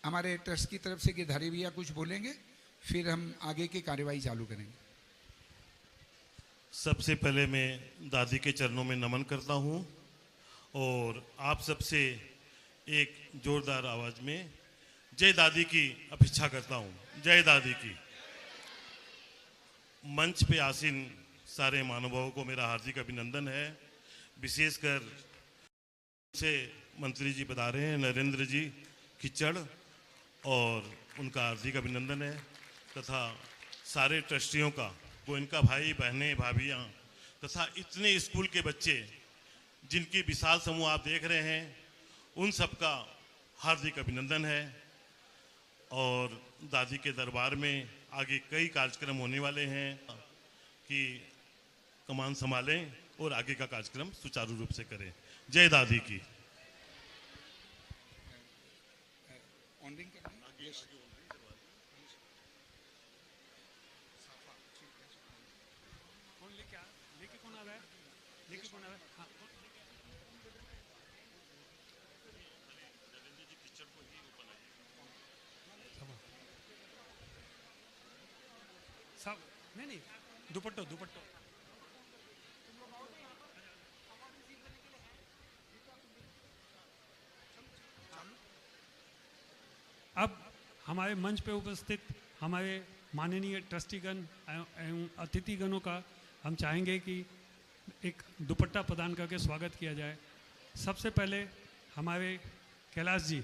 हमारे ट्रस्ट की तरफ से गिरधारी भैया कुछ बोलेंगे, फिर हम आगे की कार्यवाही चालू करेंगे। सबसे पहले मैं दादी के चरणों में नमन करता हूँ और आप सबसे एक जोरदार आवाज़ में जय दादी की अपेक्षा करता हूँ। जय दादी की। मंच पे आसीन सारे महानुभावों को मेरा हार्दिक अभिनंदन है। विशेषकर से मंत्री जी पधारे हैं, नरेंद्र जी खिच्चड़, और उनका हार्दिक अभिनंदन है, तथा सारे ट्रस्टियों का, गोयनका भाई बहनें भाभियाँ तथा इतने स्कूल के बच्चे जिनकी विशाल समूह आप देख रहे हैं, उन सबका हार्दिक अभिनंदन है। और दादी के दरबार में आगे कई कार्यक्रम होने वाले हैं कि कमान संभालें और आगे का कार्यक्रम सुचारू रूप से करें। जय दादी की। सब नहीं दुपट्टो दुपट्टो। अब हमारे मंच पे उपस्थित हमारे माननीय ट्रस्टीगण एवं अतिथिगणों का हम चाहेंगे कि एक दुपट्टा प्रदान करके स्वागत किया जाए। सबसे पहले हमारे कैलाश जी।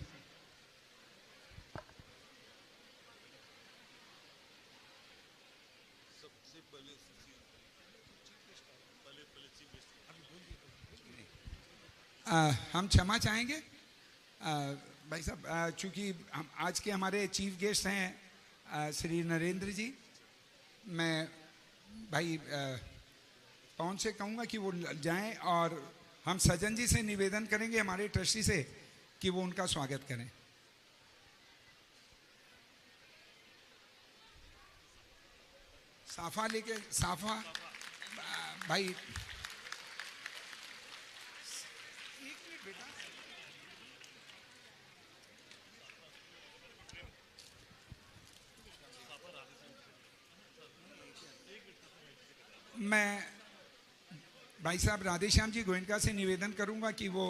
हम क्षमा चाहेंगे भाई साहब, चूँकि हम आज के हमारे चीफ गेस्ट हैं श्री नरेंद्र जी, मैं भाई पवन से कहूँगा कि वो जाएं और हम सजन जी से निवेदन करेंगे, हमारे ट्रस्टी से, कि वो उनका स्वागत करें। साफा लेके, साफा भाई मैं भाई साहब राधेश्याम जी गोयनका से निवेदन करूंगा कि वो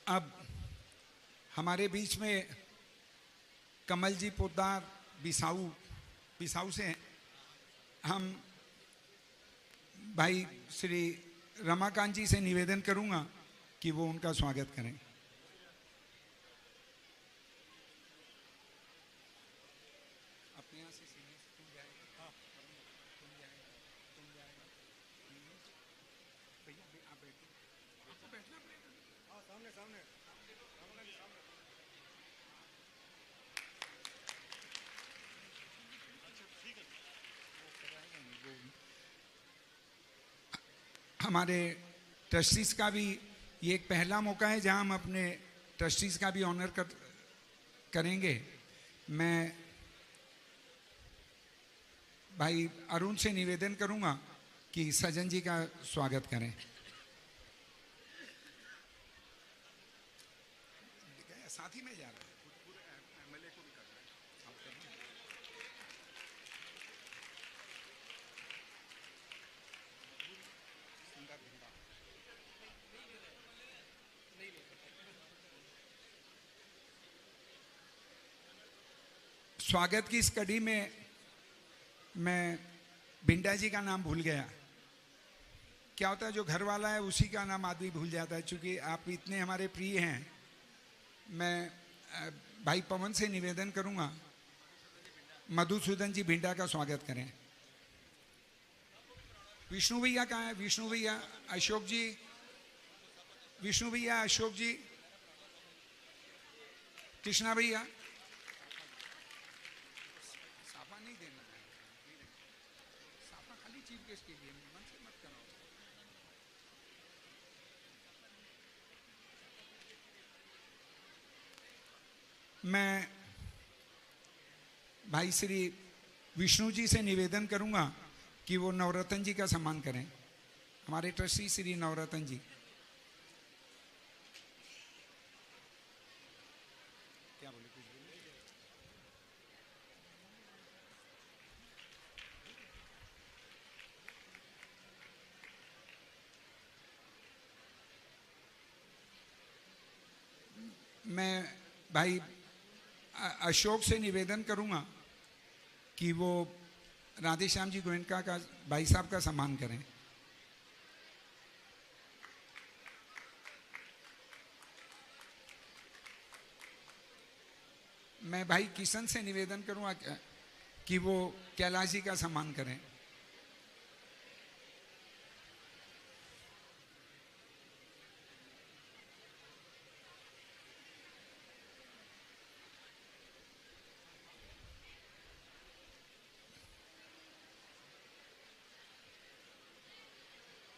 अब हमारे बीच में कमल जी पोद्दार बिसाऊ से हैं। हम भाई श्री रमाकांत जी से निवेदन करूंगा कि वो उनका स्वागत करें। अपने यहाँ से तुम जाएगा, तुम जाएगा, भैया आप बैठो, आपको बैठना पड़ेगा। हाँ, सामने सामने हमारे ट्रस्टीज़ का भी ये एक पहला मौका है जहां हम अपने ट्रस्टीज़ का भी ऑनर करेंगे। मैं भाई अरुण से निवेदन करूंगा कि सजन जी का स्वागत करें। साथ ही में जा रहा है, पूरे एमएलए को भी कर रहा है। स्वागत की इस कड़ी में मैं भिंडा जी का नाम भूल गया। क्या होता है, जो घर वाला है उसी का नाम आदमी भूल जाता है। चूँकि आप इतने हमारे प्रिय हैं, मैं भाई पवन से निवेदन करूंगा मधुसूदन जी भिंडा का स्वागत करें। विष्णु भैया कहाँ है? विष्णु भैया, अशोक जी, विष्णु भैया, अशोक जी, कृष्णा भैया। साफा नहीं देना है, साफा खाली चीफ गेस्ट के लिए, मन से मत कराओ। मैं भाई श्री विष्णु जी से निवेदन करूंगा कि वो नवरत्न जी का सम्मान करें, हमारे ट्रस्टी श्री नवरत्न जी। क्या बोले, कुछ बोले? मैं भाई अशोक से निवेदन करूंगा कि वो राधेश्याम जी गोयनका का भाई साहब का सम्मान करें। मैं भाई किशन से निवेदन करूंगा कि वो कैलाश जी का सम्मान करें।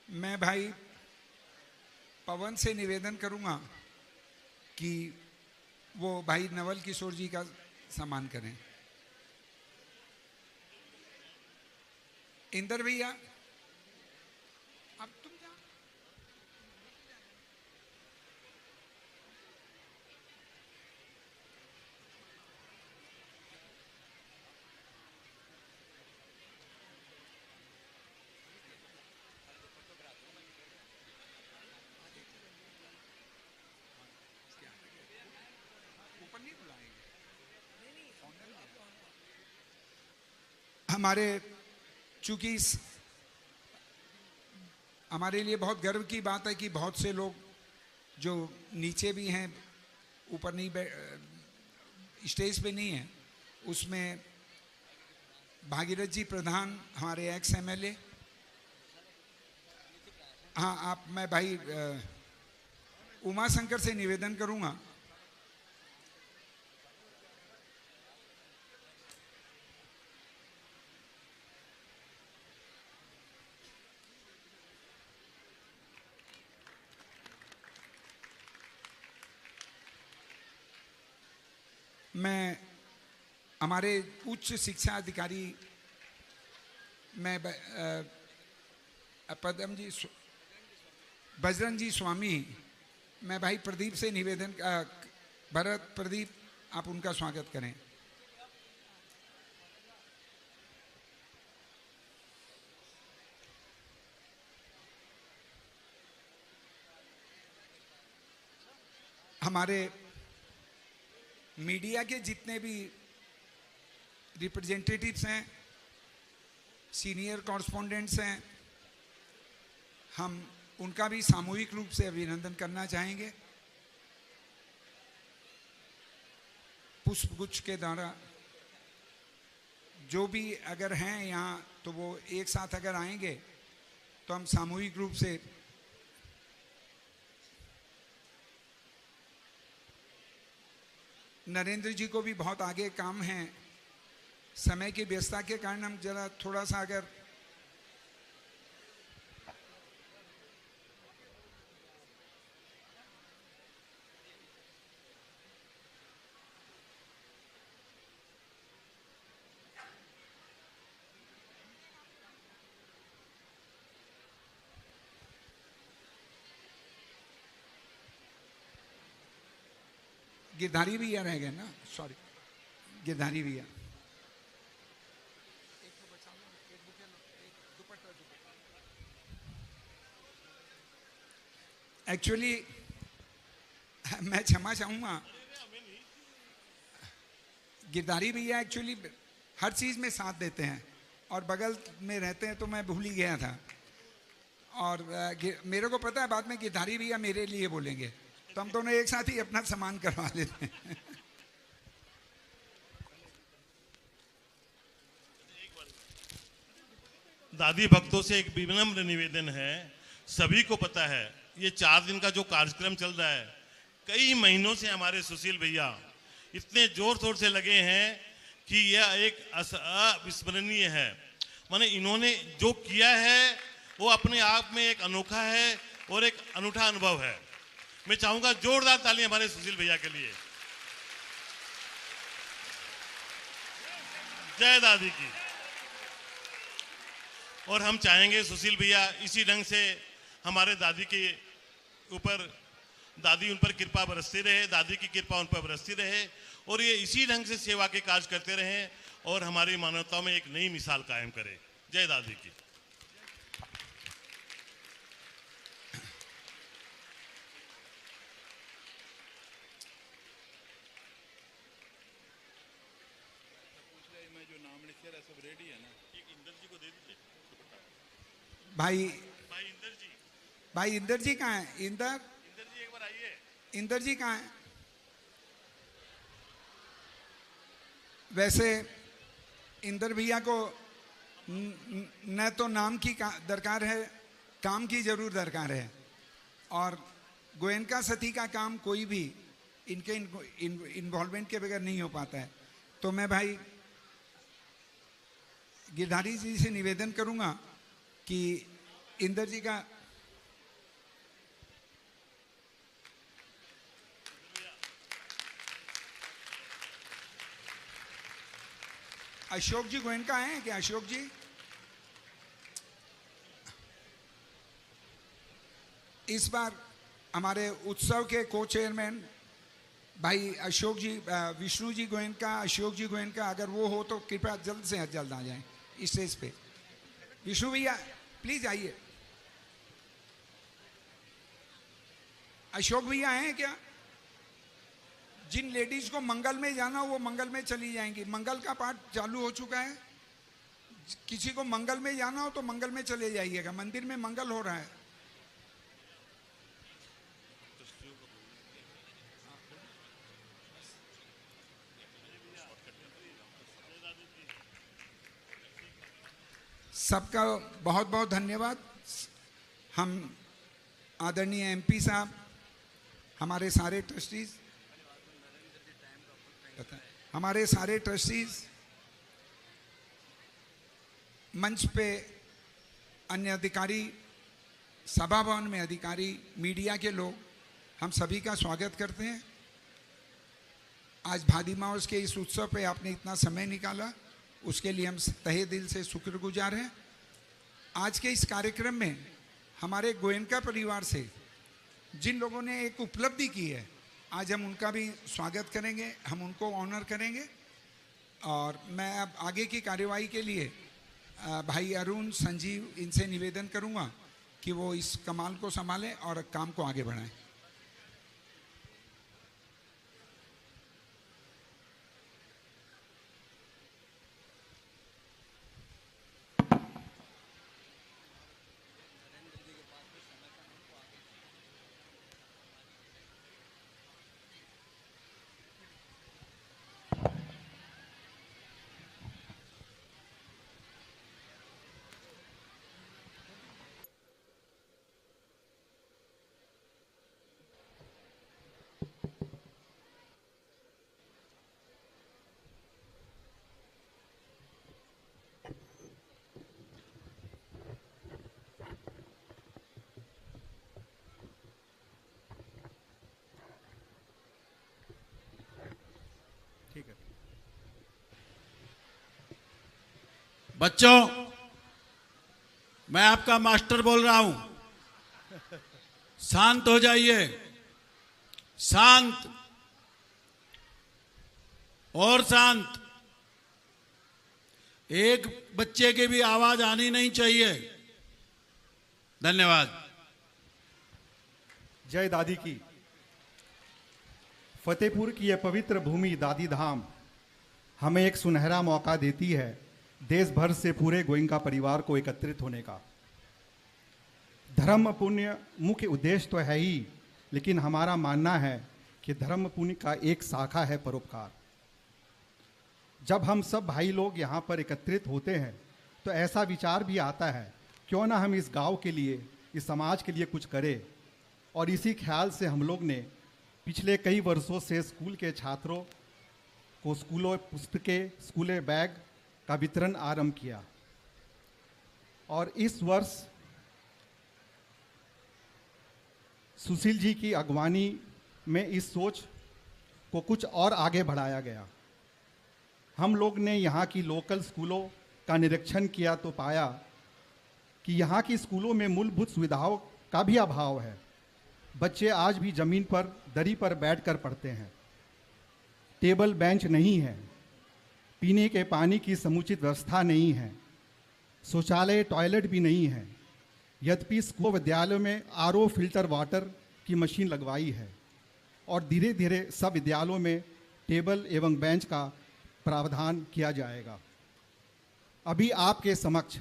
मैं भाई पवन से निवेदन करूंगा कि वो भाई नवल किशोर जी का सम्मान करें। इंदर भैया अब तुम जाओ। ऊपर नहीं बुलाएंगे, हमारे चूंकि हमारे लिए बहुत गर्व की बात है कि बहुत से लोग जो नीचे भी हैं, ऊपर नहीं स्टेज पे नहीं है, उसमें भागीरथ जी प्रधान हमारे एक्स एमएलए। हाँ आप, मैं भाई उमा शंकर से निवेदन करूंगा मैं हमारे उच्च शिक्षा अधिकारी मैं पदम जी बजरंग जी स्वामी, मैं भाई प्रदीप से निवेदन भरत प्रदीप आप उनका स्वागत करें। हमारे मीडिया के जितने भी रिप्रेजेंटेटिव्स हैं, सीनियर कॉरेस्पॉन्डेंट्स हैं, हम उनका भी सामूहिक रूप से अभिनंदन करना चाहेंगे। पुष्पगुच्छ के द्वारा जो भी अगर हैं यहाँ, तो वो एक साथ अगर आएंगे तो हम सामूहिक रूप से नरेंद्र जी को भी बहुत आगे काम है, समय की व्यस्तता के कारण हम जरा थोड़ा सा अगर गिरधारी भैया रह गए ना, सॉरी गिरधारी भैया। एक्चुअली मैं क्षमा चाहूंगा, गिरधारी भैया एक्चुअली हर चीज में साथ देते हैं और बगल में रहते हैं, तो मैं भूल ही गया था। और मेरे को पता है बाद में गिरधारी भैया मेरे लिए बोलेंगे, तो हम दोनों एक साथ ही अपना सम्मान करवा लेते हैं। दादी भक्तों से एक विनम्र निवेदन है, सभी को पता है ये 4 दिन का जो कार्यक्रम चल रहा है, कई महीनों से हमारे सुशील भैया इतने जोर शोर से लगे हैं कि यह एक अविस्मरणीय है। माने इन्होंने जो किया है वो अपने आप में एक अनोखा है और एक अनूठा अनुभव है। मैं चाहूंगा जोरदार ताली हमारे सुशील भैया के लिए। जय दादी की। और हम चाहेंगे सुशील भैया इसी ढंग से हमारे दादी के ऊपर, दादी उन पर कृपा बरसती रहे, दादी की कृपा उन पर बरसती रहे और ये इसी ढंग से सेवा के काज करते रहें और हमारी मानवता में एक नई मिसाल कायम करें। जय दादी की। भाई भाई इंदर जी, भाई इंदर जी कहाँ है? इंदर जी एक बार आइए। इंदर जी कहाँ है? वैसे इंदर भैया को न तो नाम की दरकार है, काम की जरूर दरकार है। और गोयनका सती का काम कोई भी इनके इन्वॉल्वमेंट के बगैर नहीं हो पाता है। तो मैं भाई गिरधारी जी से निवेदन करूंगा कि इंदर जी का अशोक जी गोयनका हैं क्या? अशोक जी इस बार हमारे उत्सव के को चेयरमैन भाई अशोक जी, विष्णु जी गोयनका, अशोक जी गोयनका, अगर वो हो तो कृपया जल्द से जल्द आ जाएं इस स्टेज पे। विष्णु भैया प्लीज आइए। अशोक भैया हैं क्या? जिन लेडीज को मंगल में जाना वो मंगल में चली जाएंगी। मंगल का पाठ चालू हो चुका है। किसी को मंगल में जाना हो तो मंगल में चले जाइएगा, मंदिर में मंगल हो रहा है। सबका बहुत बहुत धन्यवाद। हम आदरणीय एमपी साहब, हमारे सारे ट्रस्टीज, मंच पे अन्य अधिकारी, सभा भवन में अधिकारी, मीडिया के लोग, हम सभी का स्वागत करते हैं। आज भादी माउस के इस उत्सव पे आपने इतना समय निकाला, उसके लिए हम तहे दिल से शुक्रगुजार हैं। आज के इस कार्यक्रम में हमारे गोयनका परिवार से जिन लोगों ने एक उपलब्धि की है, आज हम उनका भी स्वागत करेंगे, हम उनको ऑनर करेंगे। और मैं अब आगे की कार्यवाही के लिए भाई अरुण, संजीव, इनसे निवेदन करूंगा कि वो इस कमाल को संभालें और काम को आगे बढ़ाएं। ठीक है बच्चों, मैं आपका मास्टर बोल रहा हूं, शांत हो जाइए, शांत और शांत। एक बच्चे की भी आवाज आनी नहीं चाहिए। धन्यवाद। जय दादी की। फतेहपुर की यह पवित्र भूमि दादी धाम हमें एक सुनहरा मौका देती है देश भर से पूरे गोयनका परिवार को एकत्रित होने का। धर्म पुण्य मुख्य उद्देश्य तो है ही, लेकिन हमारा मानना है कि धर्म पुण्य का एक शाखा है परोपकार। जब हम सब भाई लोग यहाँ पर एकत्रित होते हैं तो ऐसा विचार भी आता है, क्यों ना हम इस गांव के लिए, इस समाज के लिए कुछ करें। और इसी ख्याल से हम लोग ने पिछले कई वर्षों से स्कूल के छात्रों को स्कूलों पुस्तकें, स्कूलें बैग का वितरण आरंभ किया। और इस वर्ष सुशील जी की अगवानी में इस सोच को कुछ और आगे बढ़ाया गया। हम लोग ने यहाँ की लोकल स्कूलों का निरीक्षण किया तो पाया कि यहाँ की स्कूलों में मूलभूत सुविधाओं का भी अभाव है। बच्चे आज भी ज़मीन पर दरी पर बैठकर पढ़ते हैं। टेबल बेंच नहीं है, पीने के पानी की समुचित व्यवस्था नहीं है, शौचालय टॉयलेट भी नहीं है। यद्यपि स्कूल विद्यालयों में आरओ फिल्टर वाटर की मशीन लगवाई है और धीरे धीरे सब विद्यालयों में टेबल एवं बेंच का प्रावधान किया जाएगा। अभी आपके समक्ष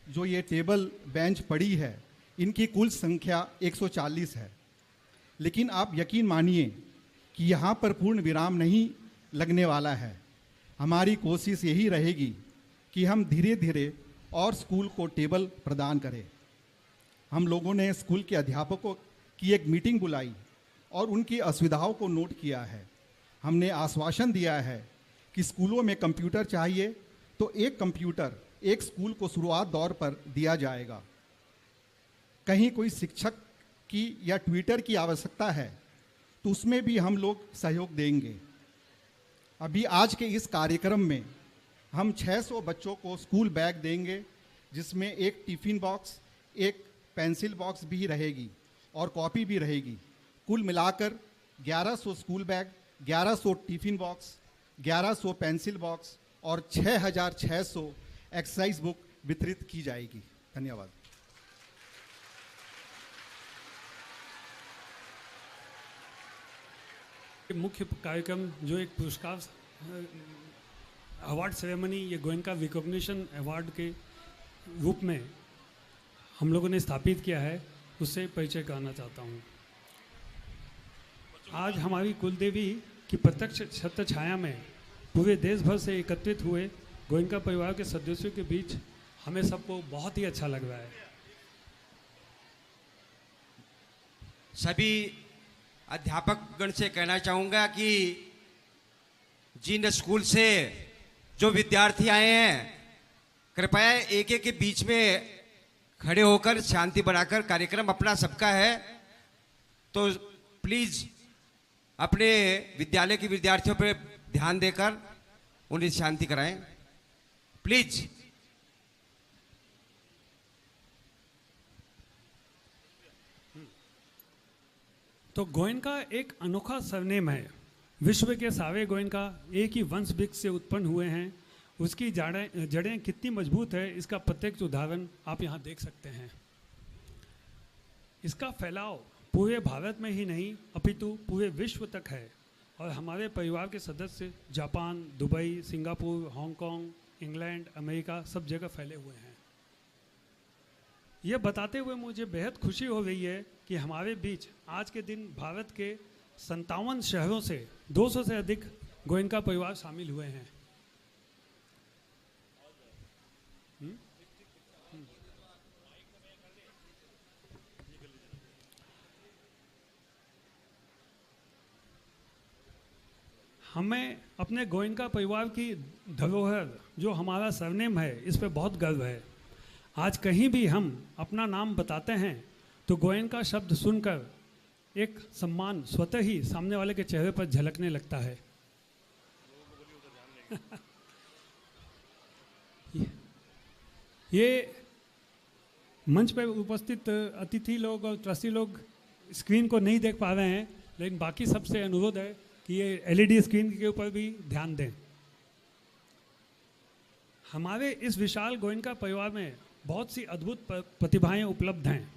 जो ये टेबल बेंच पड़ी है, इनकी कुल संख्या 140 है, लेकिन आप यकीन मानिए कि यहाँ पर पूर्ण विराम नहीं लगने वाला है। हमारी कोशिश यही रहेगी कि हम धीरे धीरे और स्कूल को टेबल प्रदान करें। हम लोगों ने स्कूल के अध्यापकों की एक मीटिंग बुलाई और उनकी असुविधाओं को नोट किया है। हमने आश्वासन दिया है कि स्कूलों में कंप्यूटर चाहिए तो एक कंप्यूटर एक स्कूल को शुरुआत दौर पर दिया जाएगा। कहीं कोई शिक्षक की या ट्विटर की आवश्यकता है तो उसमें भी हम लोग सहयोग देंगे। अभी आज के इस कार्यक्रम में हम 600 बच्चों को स्कूल बैग देंगे, जिसमें एक टिफ़िन बॉक्स, एक पेंसिल बॉक्स भी रहेगी और कॉपी भी रहेगी। कुल मिलाकर 1100 school bag, 1100 tiffin box, 1100 pencil box और 6600 एक्सरसाइज बुक वितरित की जाएगी। धन्यवाद। मुख्य कार्यक्रम जो एक पुरस्कार अवार्ड सेरेमनी, ये गोयनका रिकॉग्निशन अवार्ड के रूप में हम लोगों ने स्थापित किया है, उससे परिचय कराना चाहता हूँ। आज हमारी कुलदेवी की प्रत्यक्ष छत्र छाया में पूरे देश भर से एकत्रित हुए गोयनका परिवार के सदस्यों के बीच हमें सबको बहुत ही अच्छा लग रहा है। सभी अध्यापक गण से कहना चाहूँगा कि जिन स्कूल से जो विद्यार्थी आए हैं, कृपया एक एक के बीच में खड़े होकर शांति बनाकर, कार्यक्रम अपना सबका है, तो प्लीज अपने विद्यालय के विद्यार्थियों पर ध्यान देकर उन्हें शांति कराएं, प्लीज। तो गोयनका एक अनोखा सरनेम है। विश्व के सारे गोयनका एक ही वंश वृक्ष से उत्पन्न हुए हैं। उसकी जड़ें कितनी मजबूत है, इसका प्रत्यक्ष उदाहरण आप यहाँ देख सकते हैं। इसका फैलाव पूरे भारत में ही नहीं अपितु पूरे विश्व तक है और हमारे परिवार के सदस्य Japan, Dubai, Singapore, Hong Kong, England, America सब जगह फैले हुए हैं। यह बताते हुए मुझे बेहद खुशी हो रही है कि हमारे बीच आज के दिन भारत के 57 शहरों से 200 से अधिक गोयनका परिवार शामिल हुए हैं। हमें अपने गोयनका परिवार की धरोहर जो हमारा सरनेम है, इस पे बहुत गर्व है। आज कहीं भी हम अपना नाम बताते हैं तो गोयनका शब्द सुनकर एक सम्मान स्वतः ही सामने वाले के चेहरे पर झलकने लगता है। ये मंच पर उपस्थित अतिथि लोग और ट्रस्टी लोग स्क्रीन को नहीं देख पा रहे हैं, लेकिन बाकी सबसे अनुरोध है कि ये एलईडी स्क्रीन के ऊपर भी ध्यान दें। हमारे इस विशाल गोयनका परिवार में बहुत सी अद्भुत प्रतिभाएं उपलब्ध हैं।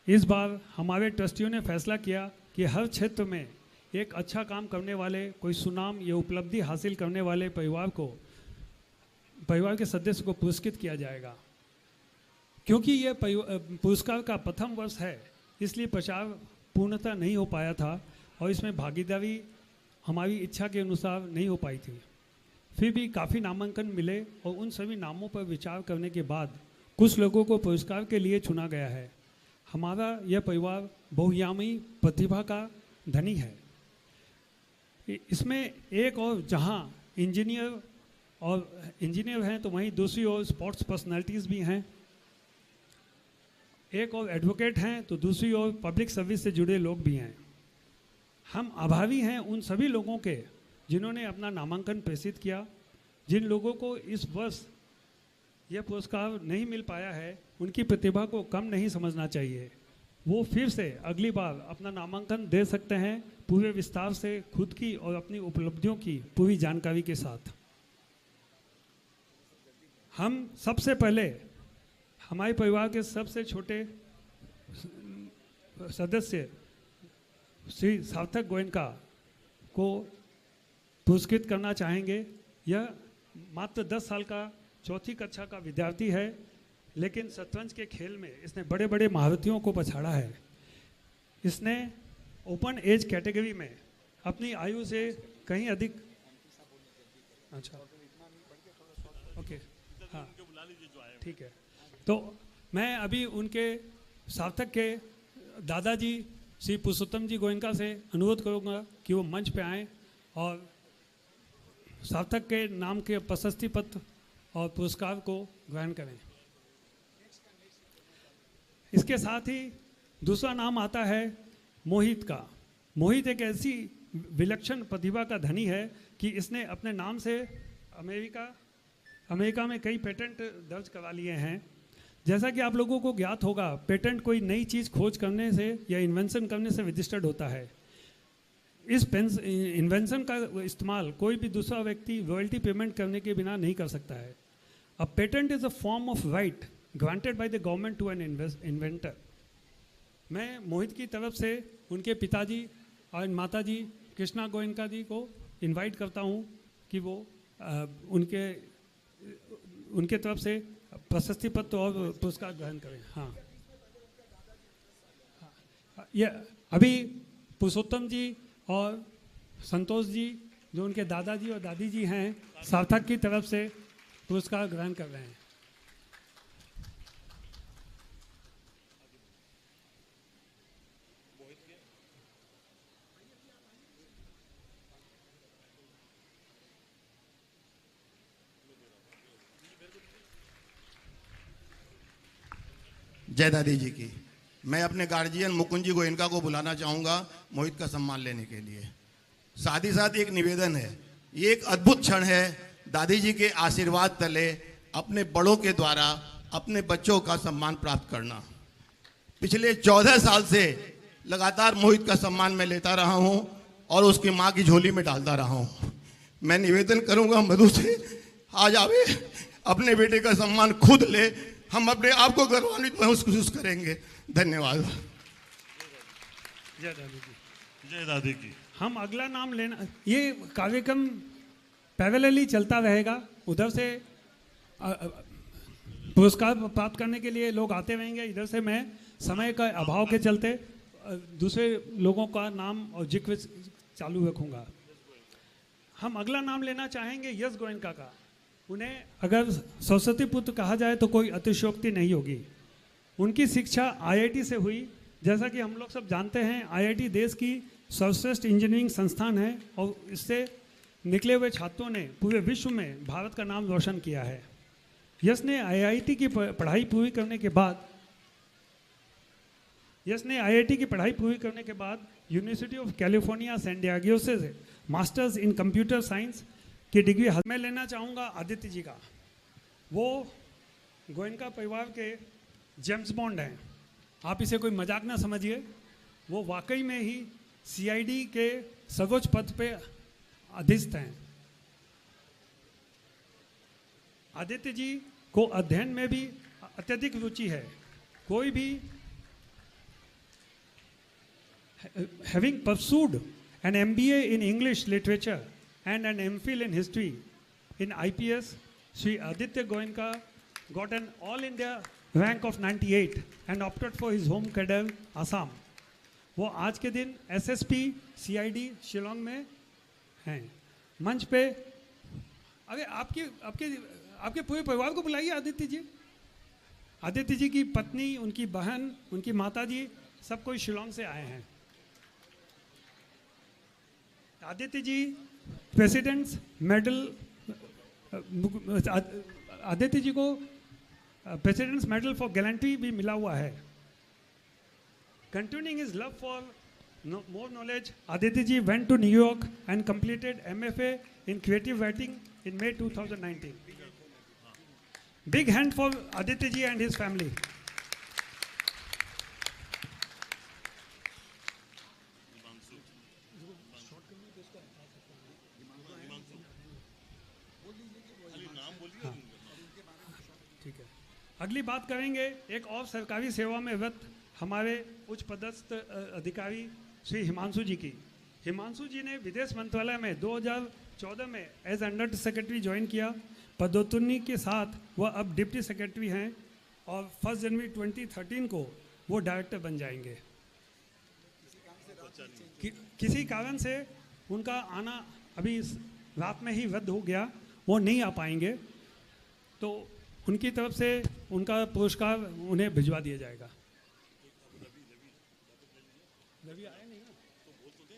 इस बार हमारे ट्रस्टियों ने फैसला किया कि हर क्षेत्र में एक अच्छा काम करने वाले, कोई सुनाम या उपलब्धि हासिल करने वाले परिवार के सदस्य को पुरस्कृत किया जाएगा। क्योंकि यह पुरस्कार का प्रथम वर्ष है, इसलिए प्रचार पूर्णतः नहीं हो पाया था और इसमें भागीदारी हमारी इच्छा के अनुसार नहीं हो पाई थी। फिर भी काफ़ी नामांकन मिले और उन सभी नामों पर विचार करने के बाद कुछ लोगों को पुरस्कार के लिए चुना गया है। हमारा यह परिवार बहुआयामी प्रतिभा का धनी है। इसमें एक और जहां इंजीनियर हैं तो वहीं दूसरी ओर स्पोर्ट्स पर्सनालिटीज़ भी हैं। एक और एडवोकेट हैं तो दूसरी ओर पब्लिक सर्विस से जुड़े लोग भी हैं। हम आभारी हैं उन सभी लोगों के जिन्होंने अपना नामांकन प्रेषित किया। जिन लोगों को इस वर्ष यह पुरस्कार नहीं मिल पाया है, उनकी प्रतिभा को कम नहीं समझना चाहिए। वो फिर से अगली बार अपना नामांकन दे सकते हैं, पूरे विस्तार से खुद की और अपनी उपलब्धियों की पूरी जानकारी के साथ। हम सबसे पहले हमारे परिवार के सबसे छोटे सदस्य श्री सार्थक गोयनका को पुरस्कृत करना चाहेंगे। यह मात्र 10 साल का चौथी कक्षा का विद्यार्थी है, लेकिन शतरंज के खेल में इसने बड़े बड़े महारथियों को पछाड़ा है। इसने ओपन एज कैटेगरी में अपनी आयु से कहीं अधिक, अच्छा ओके, हाँ ठीक है। तो मैं अभी उनके सार्थक के दादाजी श्री पुरुषोत्तम जी गोयनका से अनुरोध करूंगा कि वो मंच पे आएं और सार्थक के नाम के प्रशस्ति पत्र और पुरस्कार को ग्रहण करें। इसके साथ ही दूसरा नाम आता है मोहित का। मोहित एक ऐसी विलक्षण प्रतिभा का धनी है कि इसने अपने नाम से अमेरिका में कई पेटेंट दर्ज करवा लिए हैं। जैसा कि आप लोगों को ज्ञात होगा, पेटेंट कोई नई चीज़ खोज करने से या इन्वेंशन करने से रजिस्टर्ड होता है। इस इन्वेंशन का इस्तेमाल कोई भी दूसरा व्यक्ति रॉयल्टी पेमेंट करने के बिना नहीं कर सकता है। A patent is a form of right granted by the government to an inventor. मैं मोहित की तरफ से उनके पिताजी और माताजी कृष्णा गोयनका जी को इनवाइट करता हूं कि वो उनके तरफ से प्रशस्ति पत्र और पुरस्कार ग्रहण करें। हाँ, ये अभी पुरुषोत्तम जी और संतोष जी, जो उनके दादाजी और दादी जी हैं, सार्थक की तरफ से पुरस्कार ग्रहण कर रहे हैं। जय दादी जी की। मैं अपने गार्जियन मुकुंद जी गोयनका को बुलाना चाहूँगा मोहित का सम्मान लेने के लिए। साथ ही साथ एक निवेदन है, ये एक अद्भुत क्षण है दादी जी के आशीर्वाद तले अपने बड़ों के द्वारा अपने बच्चों का सम्मान प्राप्त करना। पिछले 14 साल से लगातार मोहित का सम्मान मैं लेता रहा हूँ और उसकी माँ की झोली में डालता रहा हूँ। मैं निवेदन करूँगा मधु से, आज आवे अपने बेटे का सम्मान खुद ले, हम अपने आप को गौरवान्वित महसूस करेंगे। धन्यवाद। जय दादी जी। जय दादी की। हम अगला नाम लेना, ये कार्यक्रम पैरेलली चलता रहेगा। उधर से पुरस्कार प्राप्त करने के लिए लोग आते रहेंगे, इधर से मैं समय का अभाव के चलते दूसरे लोगों का नाम और जिक्र चालू रखूंगा। हम अगला नाम लेना चाहेंगे यश गोयनका का। उन्हें अगर सरस्वती पुत्र कहा जाए तो कोई अतिशयोक्ति नहीं होगी। उनकी शिक्षा आईआईटी से हुई। जैसा कि हम लोग सब जानते हैं, आईआईटी देश की सर्वश्रेष्ठ इंजीनियरिंग संस्थान है और इससे निकले हुए छात्रों ने पूरे विश्व में भारत का नाम रोशन किया है। यश ने आईआईटी की पढ़ाई पूरी करने के बाद University of California San Diego से मास्टर्स इन कंप्यूटर साइंस की डिग्री मैं लेना चाहूँगा आदित्य जी का। वो गोयनका परिवार के जेम्स बॉन्ड हैं। आप इसे कोई मजाक ना समझिए, वो वाकई में ही सीआईडी के सर्वोच्च पद पे अधिस्थ हैं। आदित्य जी को अध्ययन में भी अत्यधिक रुचि है। कोई भी having pursued an MBA in English literature and an MPhil in history in IPS, Sri Aditya Goenka got an All India rank of 98 and opted for his home cadre Assam. वो आज के दिन SSP CID शिलोंग में हैं। मंच पे अरे आपके पूरे परिवार को बुलाइए। आदित्य जी की पत्नी, उनकी बहन, उनकी माताजी, सब कोई शिलोंग से आए हैं। आदित्य जी प्रेसिडेंट्स मेडल, आदित्य जी को प्रेसिडेंट्स मेडल फॉर गैलेंट्री भी मिला हुआ है। Continuing his love for more knowledge, Aditi ji went to New York and completed MFA in creative writing in May 2019. Big hand for Aditi ji and his family. ठीक है, अगली बात करेंगे एक और सरकारी सेवा में रत हमारे उच्च पदस्थ अधिकारी श्री हिमांशु जी की। हिमांशु जी ने विदेश मंत्रालय में 2014 में एज अंडर सेक्रेटरी ज्वाइन किया। पदोन्नति के साथ वह अब डिप्टी सेक्रेटरी हैं और 1 जनवरी 2013 को वो डायरेक्टर बन जाएंगे। किसी कारण से उनका आना अभी रात में ही रद्द हो गया, वो नहीं आ पाएंगे, तो उनकी तरफ से उनका पुरस्कार उन्हें भिजवा दिया जाएगा। रवि आया नहीं ना, तो बोल तो दे।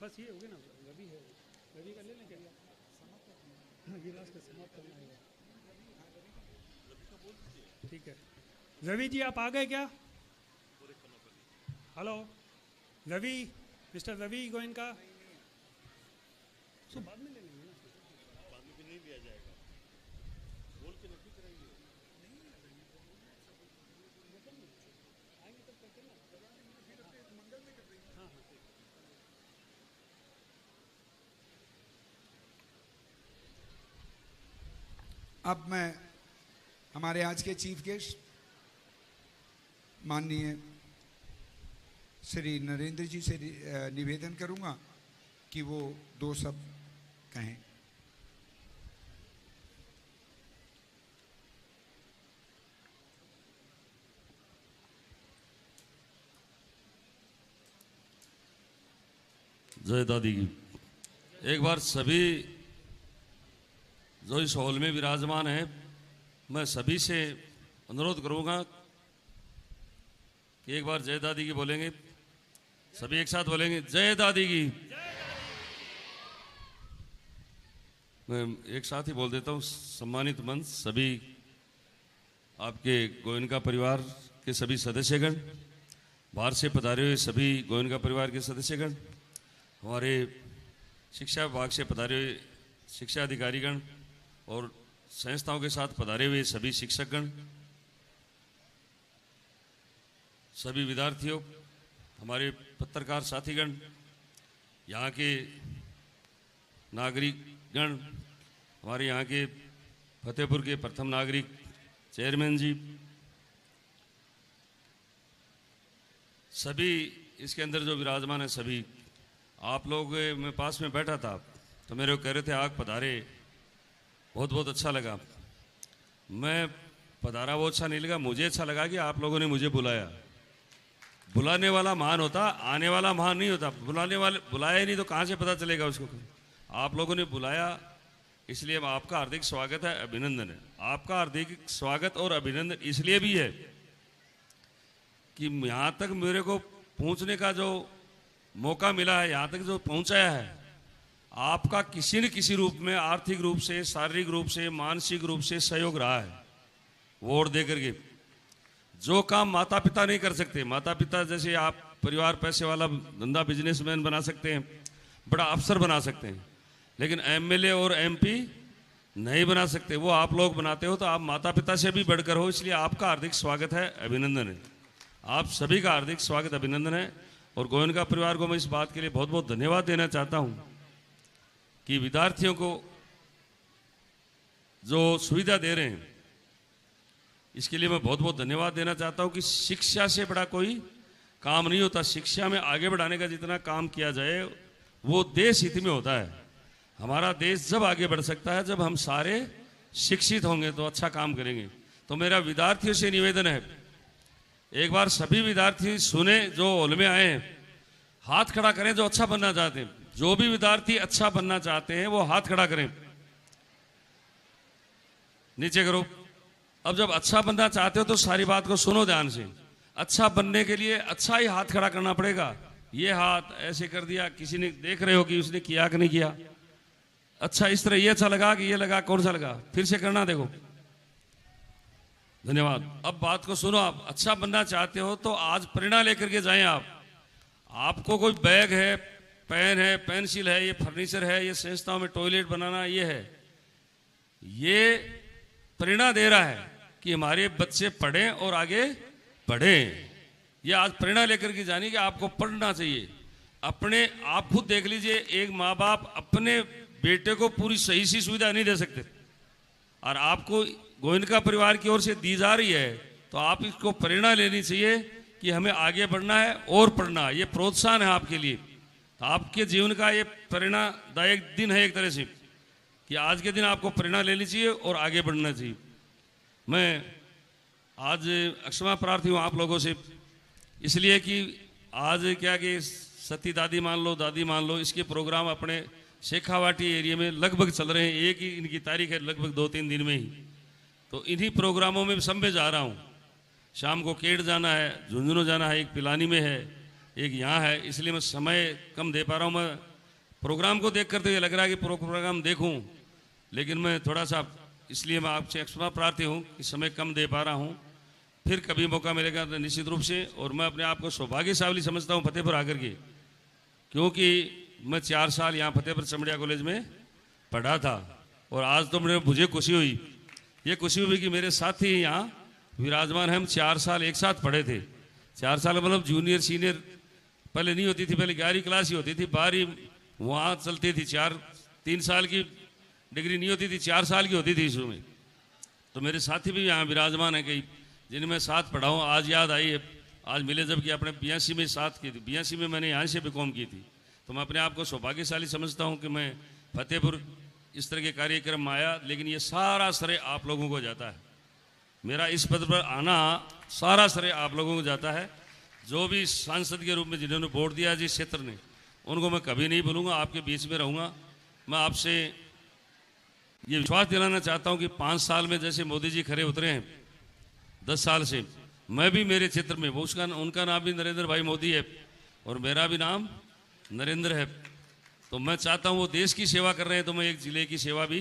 बस ये हो गया ना, रवि है, रवि का ले लें क्या? हाँ, ये लास्ट समाप्त करना है। ठीक है, रवि जी आप आ गए क्या? Hello Ravi, mister Ravi Goenka. So बाद में ले लेंगे ना, बाद में नहीं लिया जाएगा, बोल के नक्की कराएंगे। आएंगे तब करते ना, मंगल में कर देंगे। हाँ हाँ, अब मैं हमारे आज के चीफ गेस्ट माननीय श्री नरेंद्र जी से निवेदन करूंगा कि वो 2 शब्द कहें। जय दादी की। एक बार सभी जो इस हॉल में विराजमान हैं, मैं सभी से अनुरोध करूंगा कि एक बार जय दादी की बोलेंगे, सभी एक साथ बोलेंगे जय दादी की। मैं एक साथ ही बोल देता हूँ। सम्मानित मंच, सभी आपके गोयनका परिवार के सभी सदस्यगण, बाहर से पधारे हुए सभी गोयनका परिवार के सदस्यगण, हमारे शिक्षा विभाग से पधारे हुए शिक्षा अधिकारीगण और संस्थाओं के साथ पधारे हुए सभी शिक्षकगण, सभी विद्यार्थियों, हमारे पत्रकार साथीगण, यहाँ के नागरिकगण, हमारे यहाँ के फतेहपुर के प्रथम नागरिक चेयरमैन जी, सभी इसके अंदर जो विराजमान है, सभी आप लोग, मैं पास में बैठा था तो मेरे को कह रहे थे आग पधारे, बहुत बहुत अच्छा लगा। मैं पधारा वो अच्छा नहीं लगा, मुझे अच्छा लगा कि आप लोगों ने मुझे बुलाया। बुलाने वाला महान होता, आने वाला महान नहीं होता। बुलाया ही नहीं तो कहाँ से पता चलेगा उसको। आप लोगों ने बुलाया, इसलिए आपका हार्दिक स्वागत है, अभिनंदन है। आपका हार्दिक स्वागत और अभिनंदन इसलिए भी है कि यहाँ तक मेरे को पहुँचने का जो मौका मिला है, यहाँ तक जो पहुँचाया है, आपका किसी न किसी रूप में, आर्थिक रूप से, शारीरिक रूप से, मानसिक रूप से सहयोग रहा है। वोट दे करके जो काम माता पिता नहीं कर सकते, माता पिता जैसे आप परिवार पैसे वाला धंधा बिजनेसमैन बना सकते हैं, बड़ा अफसर बना सकते हैं, लेकिन एमएलए और एमपी नहीं बना सकते, वो आप लोग बनाते हो। तो आप माता पिता से भी बढ़कर हो, इसलिए आपका हार्दिक स्वागत है, अभिनंदन है। आप सभी का हार्दिक स्वागत, अभिनंदन है। और गोयनका परिवार को मैं इस बात के लिए बहुत बहुत धन्यवाद देना चाहता हूँ कि विद्यार्थियों को जो सुविधा दे रहे हैं, इसके लिए मैं बहुत बहुत धन्यवाद देना चाहता हूँ कि शिक्षा से बड़ा कोई काम नहीं होता। शिक्षा में आगे बढ़ाने का जितना काम किया जाए वो देश हित में होता है। हमारा देश जब आगे बढ़ सकता है जब हम सारे शिक्षित होंगे, तो अच्छा काम करेंगे। तो मेरा विद्यार्थियों से निवेदन है, एक बार सभी विद्यार्थी सुने, जो हॉल में आए हैं, हाथ खड़ा करें जो अच्छा बनना चाहते हैं। जो भी विद्यार्थी अच्छा बनना चाहते हैं वो हाथ खड़ा करें, नीचे करो। अब जब अच्छा बनना चाहते हो तो सारी बात को सुनो ध्यान से। अच्छा बनने के लिए अच्छा ही हाथ खड़ा करना पड़ेगा। ये हाथ ऐसे कर दिया, किसी ने देख रहे हो कि उसने किया कि नहीं किया। अच्छा इस तरह, ये अच्छा लगा कि ये लगा, कौन सा लगा, फिर से करना, देखो। धन्यवाद। अब बात को सुनो। आप अच्छा बनना चाहते हो तो आज प्रेरणा लेकर के जाएं। आप आपको कोई बैग है, पेन है, पेंसिल है, ये फर्नीचर है, ये संस्थाओं में टॉयलेट बनाना, ये है, ये प्रेरणा दे रहा है कि हमारे बच्चे पढ़ें और आगे बढ़ें। ये आज प्रेरणा लेकर के जानी कि आपको पढ़ना चाहिए। अपने आप खुद देख लीजिए, एक माँ बाप अपने बेटे को पूरी सही सी सुविधा नहीं दे सकते, और आपको गोयनका परिवार की ओर से दी जा रही है, तो आप इसको प्रेरणा लेनी चाहिए कि हमें आगे बढ़ना है और पढ़ना है। ये प्रोत्साहन है आपके लिए। तो आपके जीवन का ये प्रेरणादायक दिन है एक तरह से, कि आज के दिन आपको प्रेरणा लेनी चाहिए और आगे बढ़ना चाहिए। मैं आज क्षमा प्रार्थी हूँ आप लोगों से, इसलिए कि आज क्या कि सती दादी मान लो, दादी मान लो, इसके प्रोग्राम अपने शेखावाटी एरिया में लगभग चल रहे हैं। एक ही इनकी तारीख है, लगभग 2-3 दिन में ही। तो इन्हीं प्रोग्रामों में सब में जा रहा हूँ। शाम को केड़ जाना है, झुंझुनू जाना है, एक पिलानी में है, एक यहाँ है, इसलिए मैं समय कम दे पा रहा हूँ। मैं प्रोग्राम को देख कर तो ये लग रहा है कि प्रोग्राम देखूँ, लेकिन मैं थोड़ा सा, इसलिए मैं आपसे क्षमा प्रार्थी हूँ कि समय कम दे पा रहा हूँ। फिर कभी मौका मिलेगा तो निश्चित रूप से। और मैं अपने आप को सौभाग्यशाली समझता हूँ फतेहपुर आकर के, क्योंकि मैं 4 साल यहाँ फतेहपुर चमड़िया कॉलेज में पढ़ा था, और आज तो मुझे खुशी हुई, ये खुशी हुई कि मेरे साथी यहाँ विराजमान हैं। हम 4 साल एक साथ पढ़े थे। 4 साल मतलब जूनियर सीनियर पहले नहीं होती थी, पहले 11वीं क्लास ही होती थी, 12वीं वहाँ चलती थी। 3 साल की डिग्री नहीं होती थी, 4 साल की होती थी शुरू में। तो मेरे साथी भी यहाँ विराजमान है कई, जिनमें साथ पढ़ा हूँ। आज याद आई है, आज मिले जबकि अपने 82 में साथ की थी। 82 में मैंने यहाँ से बीकॉम की थी। तो मैं अपने आप को सौभाग्यशाली समझता हूँ कि मैं फतेहपुर इस तरह के कार्यक्रम में आया, लेकिन ये सारा श्रेय आप लोगों को जाता है। मेरा इस पद पर आना सारा श्रेय आप लोगों को जाता है। जो भी सांसद के रूप में जिन्होंने वोट दिया जिस क्षेत्र ने, उनको मैं कभी नहीं भूलूंगा, आपके बीच में रहूँगा। मैं आपसे ये विश्वास दिलाना चाहता हूँ कि 5 साल में जैसे मोदी जी खड़े उतरे हैं, 10 साल से मैं भी मेरे क्षेत्र में, वो उनका नाम भी नरेंद्र भाई मोदी है और मेरा भी नाम नरेंद्र है। तो मैं चाहता हूँ वो देश की सेवा कर रहे हैं, तो मैं एक ज़िले की सेवा भी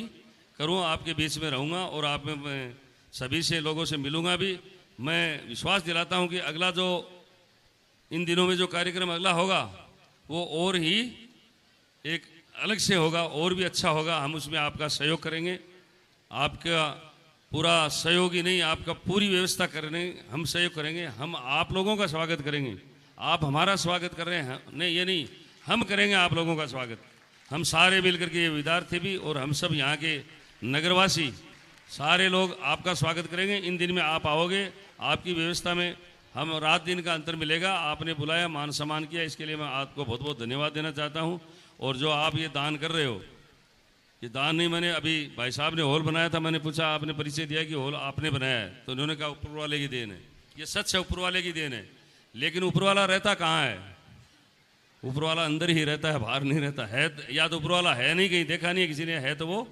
करूँ, आपके बीच में रहूँगा और आप में मैं सभी से लोगों से मिलूँगा भी। मैं विश्वास दिलाता हूँ कि अगला जो इन दिनों में जो कार्यक्रम अगला होगा वो और ही एक अलग से होगा, और भी अच्छा होगा। हम उसमें आपका सहयोग करेंगे। आपका पूरा सहयोग ही नहीं, आपका पूरी व्यवस्था करने हम सहयोग करेंगे। हम आप लोगों का स्वागत करेंगे। आप हमारा स्वागत कर रहे हैं, नहीं ये नहीं, हम करेंगे आप लोगों का स्वागत। हम सारे मिलकर के, ये विद्यार्थी भी और हम सब यहाँ के नगरवासी सारे लोग आपका स्वागत करेंगे। इन दिन में आप आओगे, आपकी व्यवस्था में हम रात दिन का अंतर मिलेगा। आपने बुलाया, मान सम्मान किया, इसके लिए मैं आपको बहुत बहुत धन्यवाद देना चाहता हूँ। और जो आप ये दान कर रहे हो, ये दान नहीं, मैंने अभी भाई साहब ने हॉल बनाया था, मैंने पूछा, आपने परिचय दिया कि हॉल आपने बनाया है, तो उन्होंने कहा ऊपर वाले की देन है। ये सच है, ऊपर वाले की देन है। लेकिन ऊपर वाला रहता कहाँ है? ऊपर वाला अंदर ही रहता है, बाहर नहीं रहता है। या तो ऊपर वाला है नहीं, कहीं देखा नहीं है किसी ने, है तो वो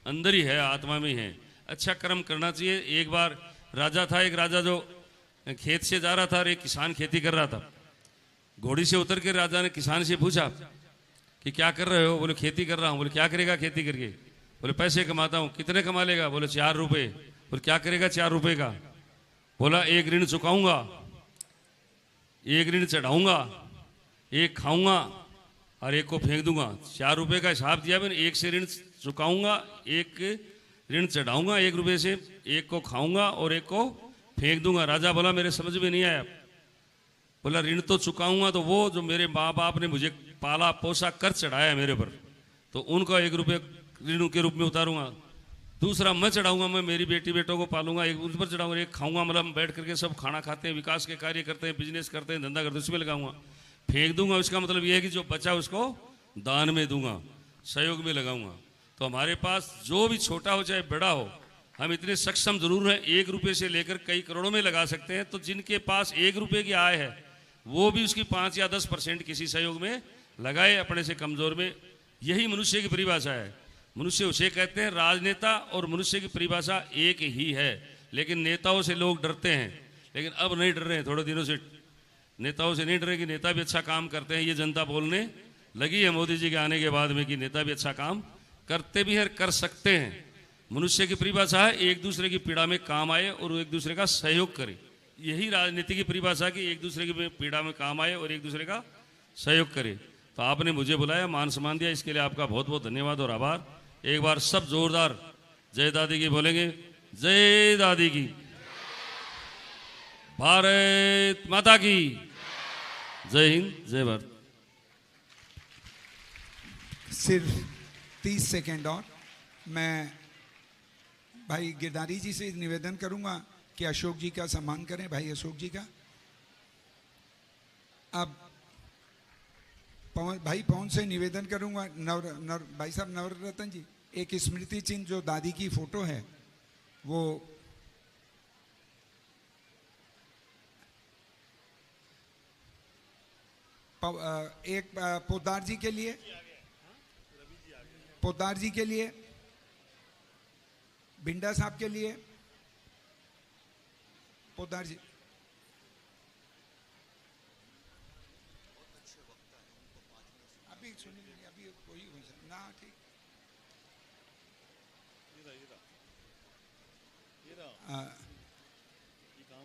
अंदर ही है, आत्मा में है। अच्छा कर्म करना चाहिए। एक बार राजा था, एक राजा जो खेत से जा रहा था और एक किसान खेती कर रहा था। घोड़ी से उतर के राजा ने किसान से पूछा कि क्या कर रहे हो? बोले खेती कर रहा हूँ। बोले क्या करेगा खेती करके? बोले पैसे कमाता हूँ। कितने कमा लेगा? बोले 4 रुपये। बोले क्या करेगा 4 रुपये का? बोला एक ऋण चुकाऊंगा, एक ऋण चढ़ाऊंगा, एक खाऊंगा और एक को फेंक दूंगा। 4 रुपये का हिसाब दिया मैंने, एक से ऋण चुकाऊंगा, एक ऋण चढ़ाऊंगा 1 रुपये से, एक को खाऊंगा और एक को फेंक दूंगा। राजा बोला मेरे समझ में नहीं आया। बोला ऋण तो चुकाऊंगा तो वो जो मेरे माँ बाप ने मुझे पाला पोसा कर चढ़ाया मेरे पर, तो उनका 1 रुपये ऋण के रूप में उतारूंगा। दूसरा मैं चढ़ाऊंगा, मैं मेरी बेटी बेटों को पालूंगा, एक उस पर चढ़ाऊंगा। एक खाऊंगा, मतलब हम बैठ करके सब खाना खाते हैं, विकास के कार्य करते हैं, बिजनेस करते हैं, धंधा करते हैं, उसमें लगाऊंगा। फेंक दूंगा, उसका मतलब यह है कि जो बचा उसको दान में दूंगा, सहयोग में लगाऊंगा। तो हमारे पास जो भी छोटा हो चाहे बड़ा हो, हम इतने सक्षम जरूर हैं, 1 रुपये से लेकर कई करोड़ों में लगा सकते हैं। तो जिनके पास 1 रुपये की आय है, वो भी उसकी 5 या 10% किसी सहयोग में लगाए, अपने से कमजोर में। यही मनुष्य की परिभाषा है। मनुष्य उसे कहते हैं, राजनेता और मनुष्य की परिभाषा एक ही है। लेकिन नेताओं से लोग डरते हैं, लेकिन अब नहीं डर रहे हैं। थोड़े दिनों से नेताओं से नहीं डर रहे कि नेता भी अच्छा काम करते हैं। ये जनता बोलने लगी है मोदी जी के आने के बाद में कि नेता भी अच्छा काम करते भी हैं, कर सकते हैं। मनुष्य की परिभाषा है एक दूसरे की पीड़ा में काम आए और एक दूसरे का सहयोग करे। यही राजनीति की परिभाषा कि एक दूसरे की पीड़ा में काम आए और एक दूसरे का सहयोग करे। तो आपने मुझे बुलाया, मान सम्मान दिया, इसके लिए आपका बहुत बहुत धन्यवाद और आभार। एक बार सब जोरदार जय दादी की बोलेंगे। जय दादी की, भारत माता की, जय हिंद, जय भारत। सिर्फ 30 सेकेंड और मैं भाई गिरधारी जी से निवेदन करूंगा कि अशोक जी का सम्मान करें, भाई अशोक जी का। अब भाई पवन से निवेदन करूंगा, भाई साहब नवरत्न जी, एक स्मृति चिन्ह जो दादी की फोटो है वो एक पोद्दार जी के लिए, पोद्दार जी के लिए, बिंडा साहब के लिए, पोद्दार जी अभी सुनिए, अभी कोई ना, ठीक,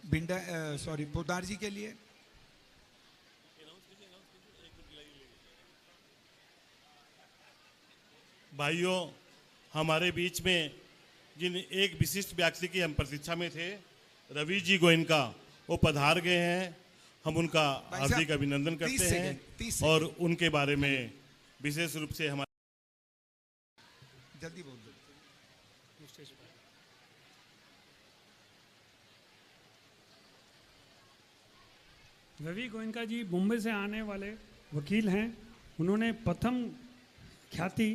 बिंडा सॉरी पोद्दार जी के लिए। भाइयों, हमारे बीच में जिन एक विशिष्ट व्यक्ति की हम प्रतीक्षा में थे, रवि जी गोयनका, वो पधार गए हैं। हम उनका हार्दिक अभिनंदन करते हैं और उनके बारे में विशेष रूप से हमारे जल्दी बोल दो। रवि गोयनका जी मुंबई से आने वाले वकील हैं। उन्होंने प्रथम ख्याति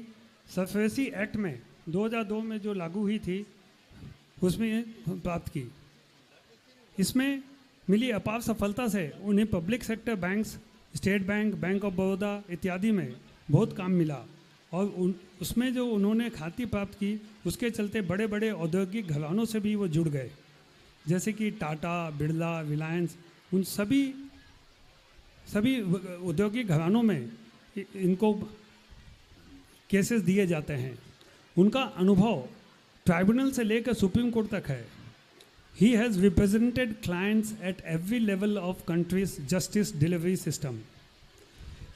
सरफेसी एक्ट में 2002 में जो लागू हुई थी उसमें प्राप्त की। इसमें मिली अपार सफलता से उन्हें public sector banks, state bank, bank of Baroda इत्यादि में बहुत काम मिला और उसमें जो उन्होंने ख्याति प्राप्त की उसके चलते बड़े बड़े औद्योगिक घरानों से भी वो जुड़ गए, जैसे कि टाटा, बिरला, रिलायंस, उन सभी औद्योगिक घरानों में इनको केसेस दिए जाते हैं। उनका अनुभव ट्राइब्यूनल से लेकर सुप्रीम कोर्ट तक है। He has represented clients at every level of countries justice delivery system.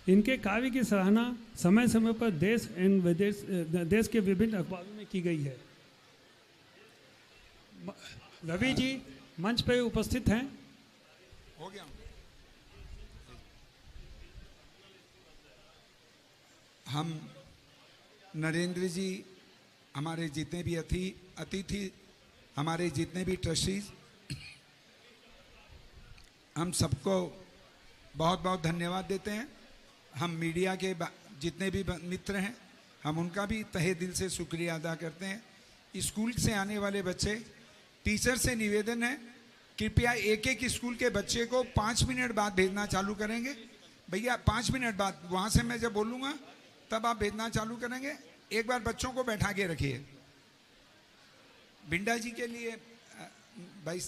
इनके कार्य की सराहना समय समय पर देश एवं विदेश, देश के विभिन्न अखबारों में की गई है। रवि जी मंच पर उपस्थित हैं। हो गया। हम नरेंद्र जी, हमारे जितने भी अतिथि, हमारे जितने भी ट्रस्टीज, हम सबको बहुत बहुत धन्यवाद देते हैं। हम मीडिया के जितने भी मित्र हैं, हम उनका भी तहे दिल से शुक्रिया अदा करते हैं। स्कूल से आने वाले बच्चे, टीचर से निवेदन है कृपया एक एक स्कूल के बच्चे को 5 मिनट बाद भेजना चालू करेंगे। भैया 5 मिनट बाद, वहाँ से मैं जब बोलूँगा तब आप भेजना चालू करेंगे। एक बार बच्चों को बैठा के रखिए। बिंडा जी के लिए भाई